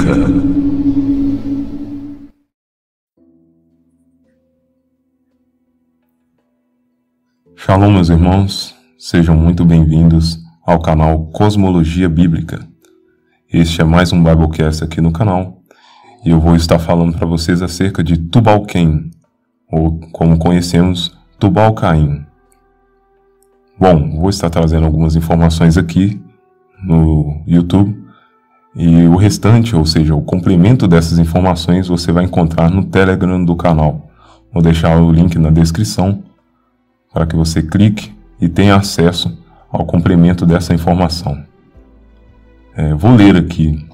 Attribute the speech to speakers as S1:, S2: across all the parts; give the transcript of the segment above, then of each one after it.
S1: Bíblica. Shalom, meus irmãos, sejam muito bem-vindos ao canal Cosmologia Bíblica. Este é mais um Biblecast aqui no canal e eu vou estar falando para vocês acerca de Tubal-Caim, ou como conhecemos, Tubal-Caim. Bom, vou estar trazendo algumas informações aqui no YouTube e o restante, ou seja, o complemento dessas informações você vai encontrar no Telegram do canal. Vou deixar o link na descrição para que você clique e tenha acesso ao complemento dessa informação. Vou ler aqui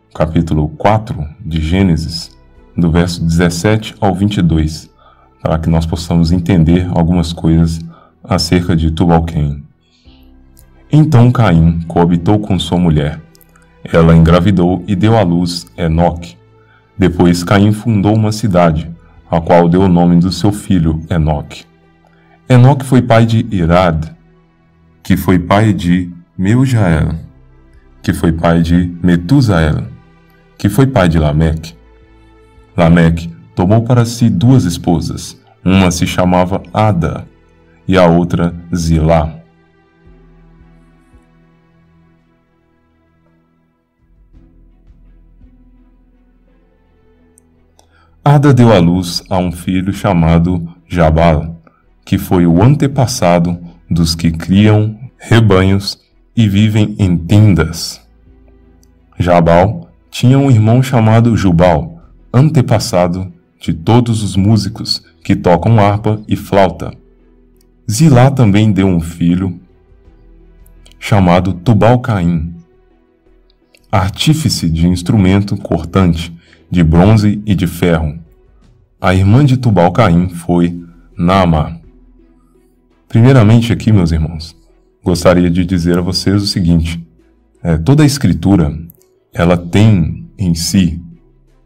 S1: o capítulo 4 de Gênesis, do verso 17 ao 22, para que nós possamos entender algumas coisas acerca de Tubal-Caim. Então Caim coabitou com sua mulher. Ela engravidou e deu à luz Enoque. Depois Caim fundou uma cidade, a qual deu o nome do seu filho Enoque. Enoque foi pai de Irad, que foi pai de Meujael, que foi pai de Metusael, que foi pai de Lameque. Lameque tomou para si duas esposas, uma se chamava Ada e a outra Zilá. Ada deu à luz a um filho chamado Jabal, que foi o antepassado dos que criam rebanhos e vivem em tendas. Jabal tinha um irmão chamado Jubal, antepassado de todos os músicos que tocam harpa e flauta. Zilá também deu um filho chamado Tubal-Caim, artífice de instrumento cortante, de bronze e de ferro. A irmã de Tubal-Caim foi Naamá. Primeiramente aqui, meus irmãos, gostaria de dizer a vocês o seguinte: toda a Escritura, ela tem em si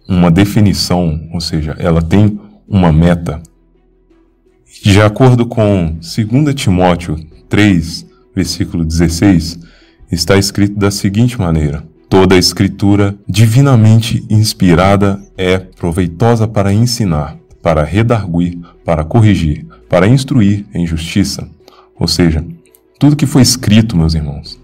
S1: uma definição, ou seja, ela tem uma meta. De acordo com 2 Timóteo 3, versículo 16, está escrito da seguinte maneira: toda a Escritura divinamente inspirada é proveitosa para ensinar, para redarguir, para corrigir, para instruir em justiça. Ou seja, tudo que foi escrito, meus irmãos,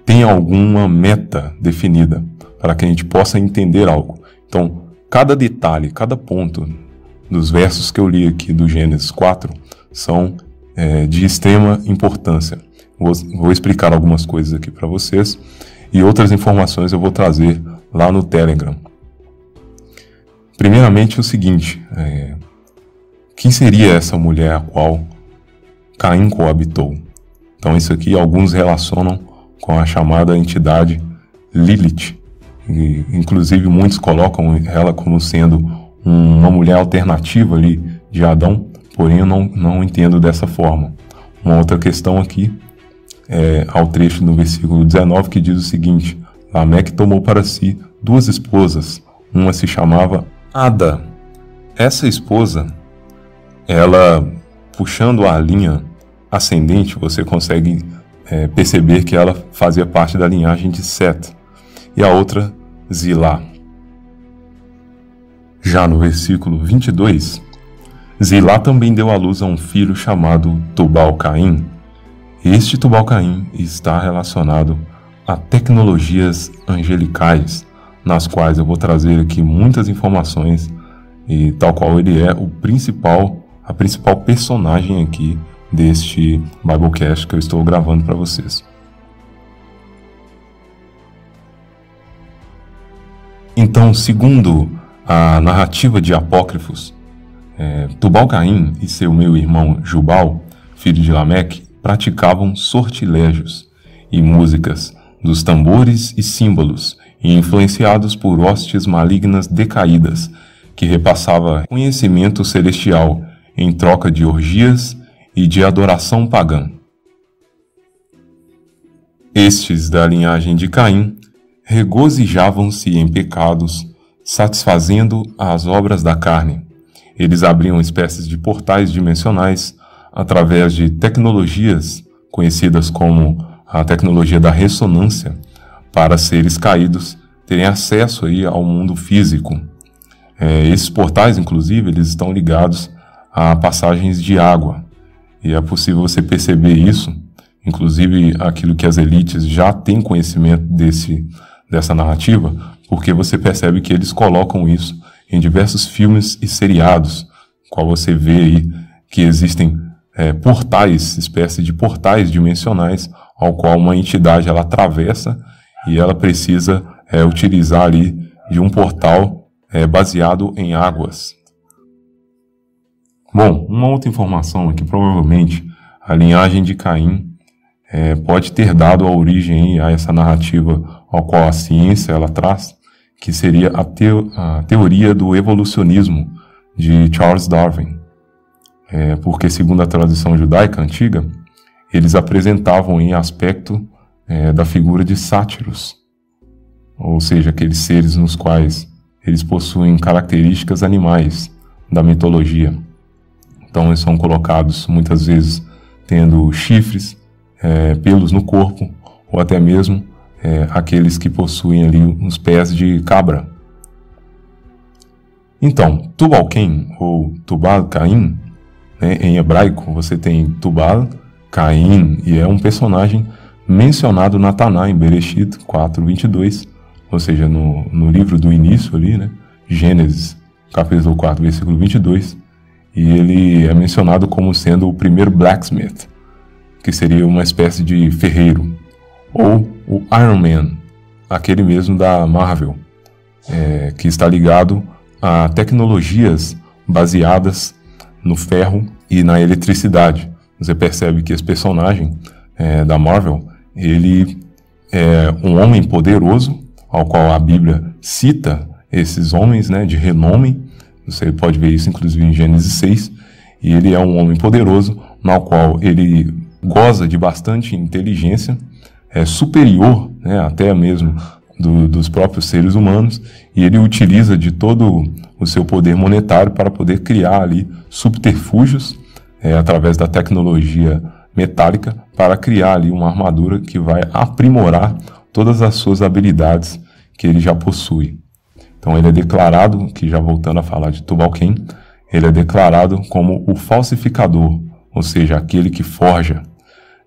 S1: tem alguma meta definida para que a gente possa entender algo. Então, cada detalhe, cada ponto dos versos que eu li aqui do Gênesis 4 são de extrema importância. Vou explicar algumas coisas aqui para vocês e outras informações eu vou trazer lá no Telegram. Primeiramente o seguinte: quem seria essa mulher a qual Caim coabitou? Então isso aqui alguns relacionam com a chamada entidade Lilith. E, inclusive muitos colocam ela como sendo uma mulher alternativa ali de Adão, porém eu não entendo dessa forma. Uma outra questão aqui ao trecho no versículo 19 que diz o seguinte: Lameque tomou para si duas esposas, uma se chamava Ada. Essa esposa, ela, puxando a linha ascendente, você consegue perceber que ela fazia parte da linhagem de Sete, e a outra, Zilá. Já no versículo 22, Zilá também deu à luz a um filho chamado Tubal-Caim. Este Tubal-Caim está relacionado a tecnologias angelicais, nas quais eu vou trazer aqui muitas informações, e tal qual ele é a principal personagem aqui deste Biblecast que eu estou gravando para vocês. Então, segundo a narrativa de Apócrifos, Tubal-Caim e seu meio-irmão Jubal, filho de Lameque, praticavam sortilégios e músicas dos tambores e símbolos, e influenciados por hostes malignas decaídas, que repassava conhecimento celestial em troca de orgias e de adoração pagã. Estes da linhagem de Caim regozijavam-se em pecados, satisfazendo as obras da carne. Eles abriam espécies de portais dimensionais através de tecnologias conhecidas como a tecnologia da ressonância para seres caídos terem acesso aí ao mundo físico. Esses portais, inclusive, eles estão ligados a passagens de água. E é possível você perceber isso, inclusive aquilo que as elites já têm conhecimento dessa narrativa, porque você percebe que eles colocam isso em diversos filmes e seriados, qual você vê aí que existem portais, espécie de portais dimensionais, ao qual uma entidade ela atravessa e ela precisa utilizar ali de um portal baseado em águas. Bom, uma outra informação é que provavelmente a linhagem de Caim pode ter dado a origem a essa narrativa ao qual a ciência ela traz, que seria a teoria do evolucionismo de Charles Darwin. Porque, segundo a tradição judaica antiga, eles apresentavam em aspecto da figura de sátiros, ou seja, aqueles seres nos quais eles possuem características animais da mitologia. Então, eles são colocados muitas vezes tendo chifres, pelos no corpo, ou até mesmo aqueles que possuem ali uns pés de cabra. Então, Tubal-Cain ou Tubal-Caim, em hebraico você tem Tubal, Caim, e é um personagem mencionado na Taná, em Bereshit 4:22, ou seja, no livro do início ali, Gênesis, capítulo 4, versículo 22, e ele é mencionado como sendo o primeiro blacksmith, que seria uma espécie de ferreiro, ou o Iron Man, aquele mesmo da Marvel, que está ligado a tecnologias baseadas no ferro e na eletricidade. Você percebe que esse personagem da Marvel, ele é um homem poderoso, ao qual a Bíblia cita esses homens de renome. Você pode ver isso inclusive em Gênesis 6, e ele é um homem poderoso, no qual ele goza de bastante inteligência, superior até mesmo dos próprios seres humanos, e ele utiliza de todo o seu poder monetário para poder criar ali subterfúgios através da tecnologia metálica para criar ali uma armadura que vai aprimorar todas as suas habilidades que ele já possui. Então ele é declarado, que já voltando a falar de Tubal-Cain, ele é declarado como o falsificador, ou seja, aquele que forja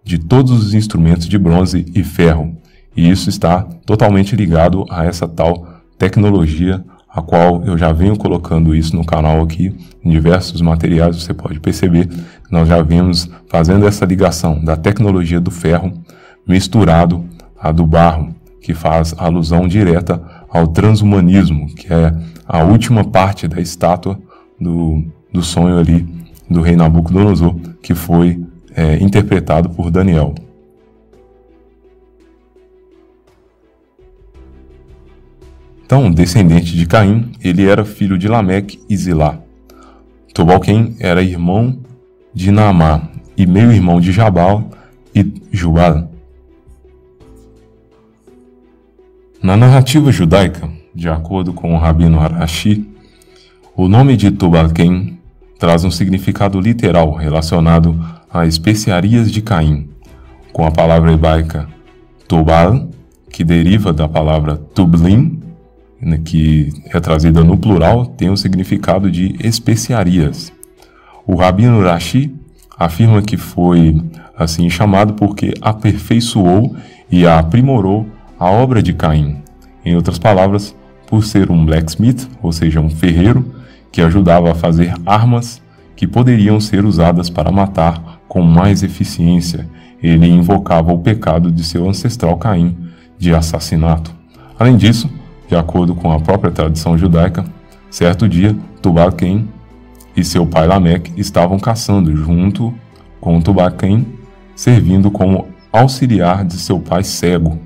S1: de todos os instrumentos de bronze e ferro. E isso está totalmente ligado a essa tal tecnologia, a qual eu já venho colocando isso no canal aqui, em diversos materiais. Você pode perceber que nós já vemos fazendo essa ligação da tecnologia do ferro misturado à do barro, que faz alusão direta ao transhumanismo, que é a última parte da estátua do sonho ali do rei Nabucodonosor, que foi interpretado por Daniel. Então, descendente de Caim, ele era filho de Lameque e Zilá. Tubal-Cain era irmão de Naamá e meio-irmão de Jabal e Jubal. Na narrativa judaica, de acordo com o Rabino Arashi, o nome de Tubal-Cain traz um significado literal relacionado a especiarias de Caim, com a palavra hebraica Tubal, que deriva da palavra Tublim, que é trazida no plural, tem o significado de especiarias. O Rabino Rashi afirma que foi assim chamado porque aperfeiçoou e aprimorou a obra de Caim. Em outras palavras, por ser um blacksmith, ou seja, um ferreiro, que ajudava a fazer armas que poderiam ser usadas para matar com mais eficiência. Ele invocava o pecado de seu ancestral Caim de assassinato. Além disso, de acordo com a própria tradição judaica, certo dia, Tubal-Cain e seu pai Lameque estavam caçando junto com Tubal-Cain, servindo como auxiliar de seu pai cego.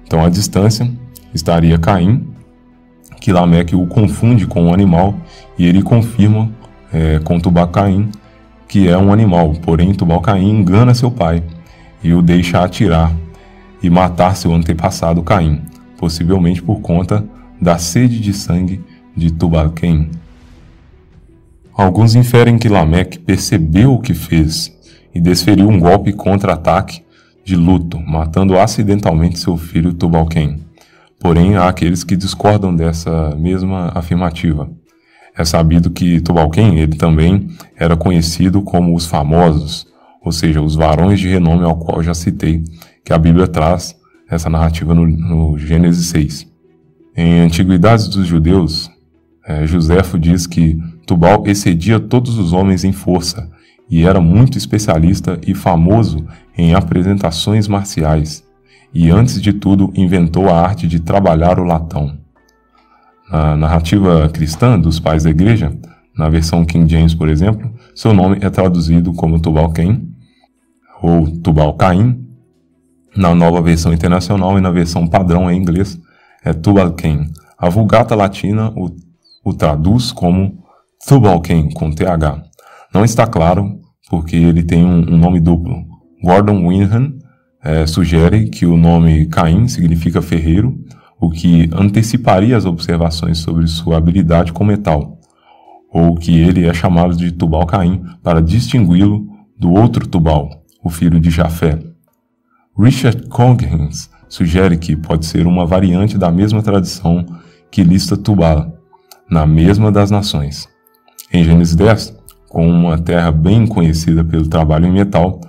S1: Então, à distância, estaria Caim, que Lameque o confunde com um animal, e ele confirma com Tubal-Cain que é um animal, porém Tubal-Cain engana seu pai e o deixa atirar e matar seu antepassado Caim, possivelmente por conta da sede de sangue de Tubal-Cain. Alguns inferem que Lameque percebeu o que fez e desferiu um golpe contra-ataque de luto, matando acidentalmente seu filho Tubal-Cain. Porém, há aqueles que discordam dessa mesma afirmativa. É sabido que Tubal-Cain, ele também era conhecido como os famosos, ou seja, os varões de renome ao qual já citei, que a Bíblia traz essa narrativa no Gênesis 6. Em Antiguidades dos Judeus, Joséfo diz que Tubal excedia todos os homens em força e era muito especialista e famoso em apresentações marciais, e antes de tudo inventou a arte de trabalhar o latão. Na narrativa cristã dos pais da igreja, na versão King James, por exemplo, seu nome é traduzido como Tubal-Cain ou Tubal-Caim. Na nova versão internacional e na versão padrão em inglês é Tubal-Cain. A Vulgata Latina o traduz como Tubal-Cain com TH. Não está claro porque ele tem um nome duplo. Gordon Wenham sugere que o nome Caim significa ferreiro, o que anteciparia as observações sobre sua habilidade com metal, ou que ele é chamado de Tubal-Caim para distingui-lo do outro Tubal, o filho de Jafé. Richard Coggins sugere que pode ser uma variante da mesma tradição que lista Tubal, na mesma das nações. Em Gênesis 10, com uma terra bem conhecida pelo trabalho em metal,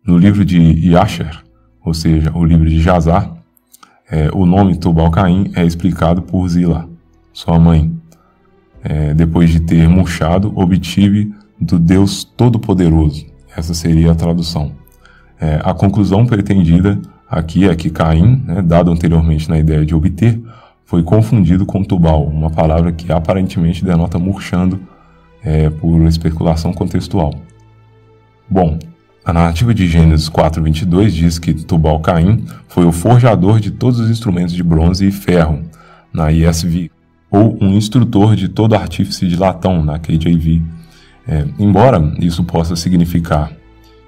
S1: no livro de Yasher, ou seja, o livro de Jazar, o nome Tubal-Caim é explicado por Zila, sua mãe. Depois de ter murchado, obtive do Deus Todo-Poderoso. Essa seria a tradução. A conclusão pretendida aqui é que Caim, dado anteriormente na ideia de obter, foi confundido com Tubal, uma palavra que aparentemente denota murchando por especulação contextual. Bom, a narrativa de Gênesis 4:22 diz que Tubal-Caim foi o forjador de todos os instrumentos de bronze e ferro, na ESV, ou um instrutor de todo artífice de latão, na KJV. Embora isso possa significar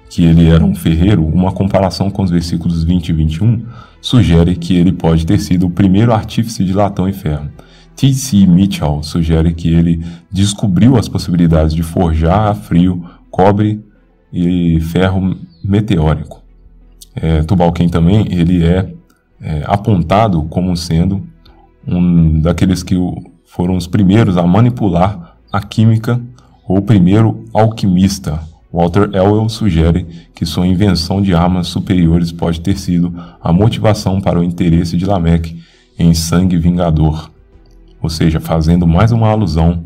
S1: que ele era um ferreiro, uma comparação com os versículos 20 e 21 sugere que ele pode ter sido o primeiro artífice de latão e ferro. T.C. Mitchell sugere que ele descobriu as possibilidades de forjar a frio cobre e ferro meteórico. Tubal-Cain também ele é apontado como sendo um daqueles que foram os primeiros a manipular a química, ou o primeiro alquimista. Walter Elwell sugere que sua invenção de armas superiores pode ter sido a motivação para o interesse de Lameque em sangue vingador, ou seja, fazendo mais uma alusão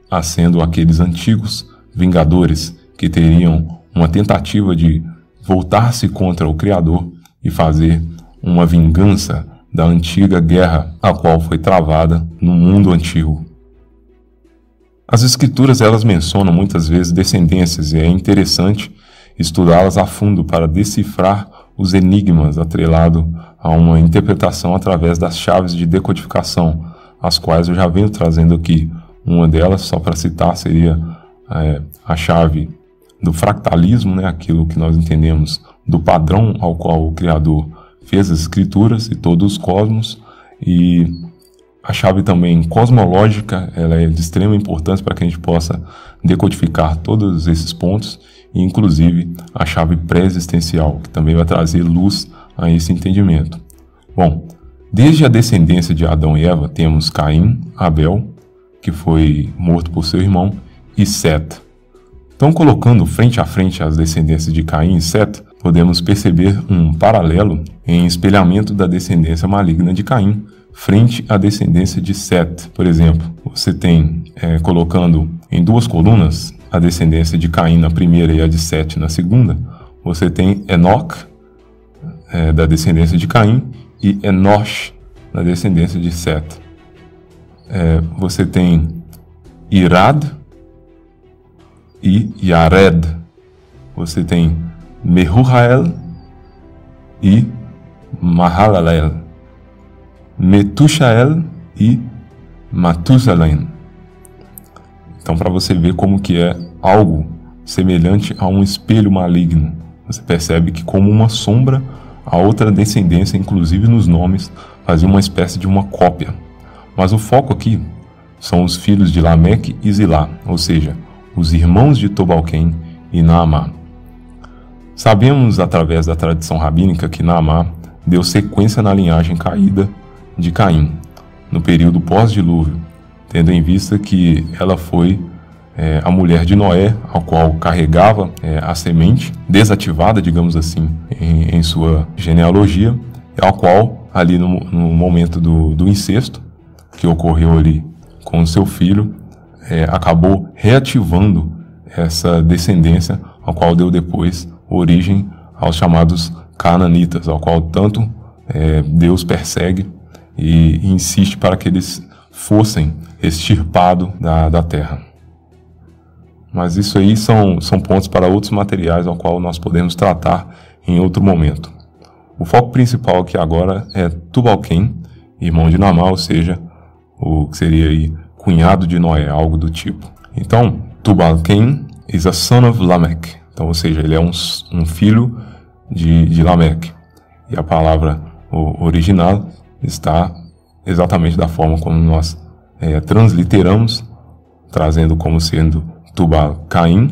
S1: a sendo aqueles antigos vingadores que teriam uma tentativa de voltar-se contra o Criador e fazer uma vingança da antiga guerra a qual foi travada no mundo antigo. As escrituras elas mencionam muitas vezes descendências e é interessante estudá-las a fundo para decifrar os enigmas atrelado a uma interpretação através das chaves de decodificação, as quais eu já venho trazendo aqui. Uma delas, só para citar, seria a chave do fractalismo, aquilo que nós entendemos do padrão ao qual o Criador fez as escrituras e todos os cosmos, e a chave também cosmológica, ela é de extrema importância para que a gente possa decodificar todos esses pontos, e inclusive a chave pré-existencial, que também vai trazer luz a esse entendimento. Bom, desde a descendência de Adão e Eva, temos Caim, Abel, que foi morto por seu irmão, e Sete. Então, colocando frente a frente as descendências de Caim e Sete, podemos perceber um paralelo em espelhamento da descendência maligna de Caim frente à descendência de Sete. Por exemplo, você tem, colocando em duas colunas, a descendência de Caim na primeira e a de Sete na segunda, você tem Enoque, da descendência de Caim, e Enosh, da descendência de Sete. Você tem Irad e Yared. Você tem Mehujael e Mahalalel. Metushael e Matusalém. Então, para você ver como que é algo semelhante a um espelho maligno, você percebe que como uma sombra, a outra descendência, inclusive nos nomes, fazia uma espécie de uma cópia. Mas o foco aqui são os filhos de Lameque e Zilá, ou seja, os irmãos de Tubal-Cain e Naamá. Sabemos através da tradição rabínica que Naamá deu sequência na linhagem caída de Caim, no período pós-dilúvio, tendo em vista que ela foi a mulher de Noé, ao qual carregava a semente desativada, digamos assim, em sua genealogia, ao qual, ali no momento do incesto, que ocorreu ali com o seu filho, acabou reativando essa descendência, ao qual deu depois origem aos chamados cananitas, ao qual tanto Deus persegue e insiste para que eles fossem extirpados da terra. Mas isso aí são pontos para outros materiais ao qual nós podemos tratar em outro momento. O foco principal aqui agora é Tubal-Cain, irmão de Naamá, ou seja, o que seria aí cunhado de Noé, algo do tipo. Então, Tubal-Cain is a son of Lamech. Então, ou seja, ele é um filho de Lameque. E a palavra original está exatamente da forma como nós transliteramos, trazendo como sendo Tubal-Cain,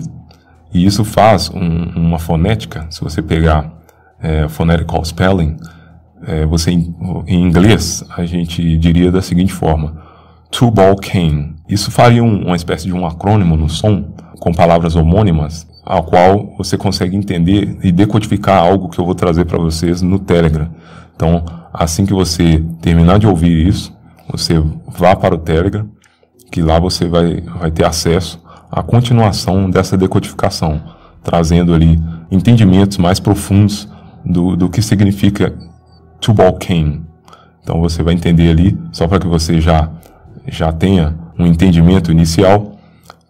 S1: e isso faz uma fonética. Se você pegar phonetical spelling, em inglês a gente diria da seguinte forma: Tubal-Cain. Isso faria uma espécie de um acrônimo no som, com palavras homônimas, ao qual você consegue entender e decodificar algo que eu vou trazer para vocês no Telegram. Então, assim que você terminar de ouvir isso, você vá para o Telegram, que lá você vai ter acesso à continuação dessa decodificação, trazendo ali entendimentos mais profundos do que significa Tubal-Cain. Então você vai entender ali, só para que você já tenha um entendimento inicial.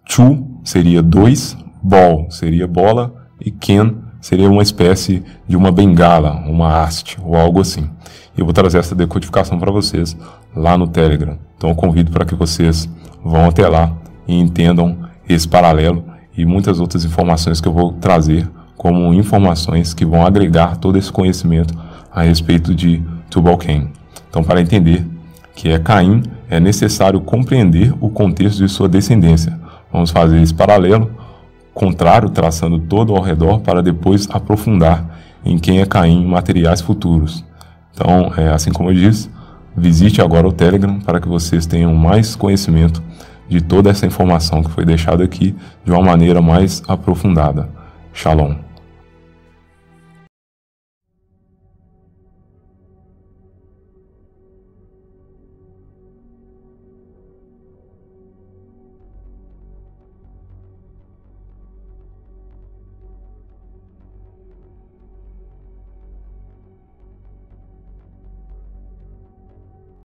S1: Tu seria 2, ball seria bola, e Cain seria uma espécie de uma bengala, uma haste, ou algo assim. Eu vou trazer essa decodificação para vocês lá no Telegram. Então eu convido para que vocês vão até lá e entendam esse paralelo e muitas outras informações que eu vou trazer como informações que vão agregar todo esse conhecimento a respeito de Tubal-Cain. Então, para entender que é Caim, é necessário compreender o contexto de sua descendência. Vamos fazer esse paralelo contrário, traçando todo ao redor, para depois aprofundar em quem é Caim em materiais futuros. Então, assim como eu disse, visite agora o Telegram para que vocês tenham mais conhecimento de toda essa informação que foi deixada aqui de uma maneira mais aprofundada. Shalom.